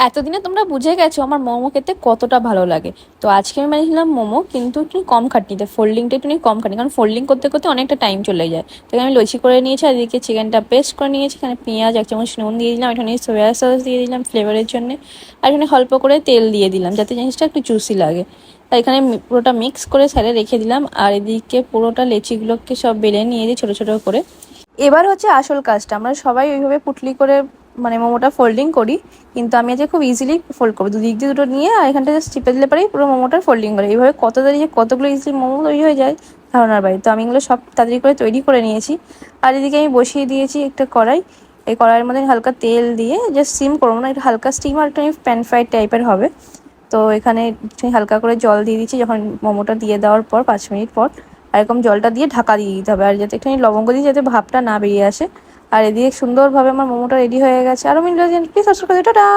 এতদিনে তোমরা বুঝে গেছো আমার মোমো খেতে কতটা ভালো লাগে। তো আজকে আমি বানিয়েছিলাম মোমো, কিন্তু একটু কম খাটনিতে, ফোল্ডিংটা একটু কম খাটনি, কারণ ফোল্ডিং করতে করতে অনেকটা টাইম চলে যায়। তো আমি লুচি করে নিয়েছি, আর এদিকে চিকেনটা পেস্ট করে নিয়েছি। এখানে পেঁয়াজ 1 চামচ নুন দিয়ে দিলাম, এখানে সোয়া সস দিয়ে দিলাম ফ্লেভারের জন্য, আর এখানে অল্প করে তেল দিয়ে দিলাম যাতে জিনিসটা একটু জুসি লাগে। আর এখানে পুরোটা মিক্স করে সাইডে রেখে দিলাম। আর এদিকে পুরোটা লেচিগুলোকে সব বেলে নিয়ে দিই ছোটো ছোটো করে। এবার হচ্ছে আসল কাজটা, আমরা সবাই ওইভাবে পুটলি করে মানে মোমোটা ফোল্ডিং করি, কিন্তু আমি আজকে খুব ইজিলি ফোল্ড করবো। দুদিক দিয়ে দুটো নিয়ে আর এখানটা জাস্ট চিপে দিলে পারেই পুরো মোমোটার ফোল্ডিং করে। এইভাবে কত তাড়াতাড়ি যে কতগুলো ইজিলি মোমো তৈরি হয়ে যায় ধারণার বাইরে। তো আমি এগুলো সব তাড়াতাড়ি করে তৈরি করে নিয়েছি। আর এদিকে আমি বসিয়ে দিয়েছি একটা কড়াই। এই কড়াইয়ের মধ্যে হালকা তেল দিয়ে জাস্ট সিম করবো না, একটু হালকা স্টিম আর একটু প্যান ফ্রাইড টাইপের হবে। তো এখানে হালকা করে জল দিয়ে দিচ্ছি যখন মোমোটা দিয়ে দেওয়ার পর 5 মিনিট পর। আর এরকম জলটা দিয়ে ঢাকা দিয়ে দিতে হবে, আর যাতে একটুখানি লবঙ্গ দিয়ে যাতে ভাপটা না বেরিয়ে আসে। আর এদিকে সুন্দরভাবে আমার মোমোটা রেডি হয়ে গেছে। আরও মিনিট প্লিজ সাবস্ক্রাইব করে টাটা।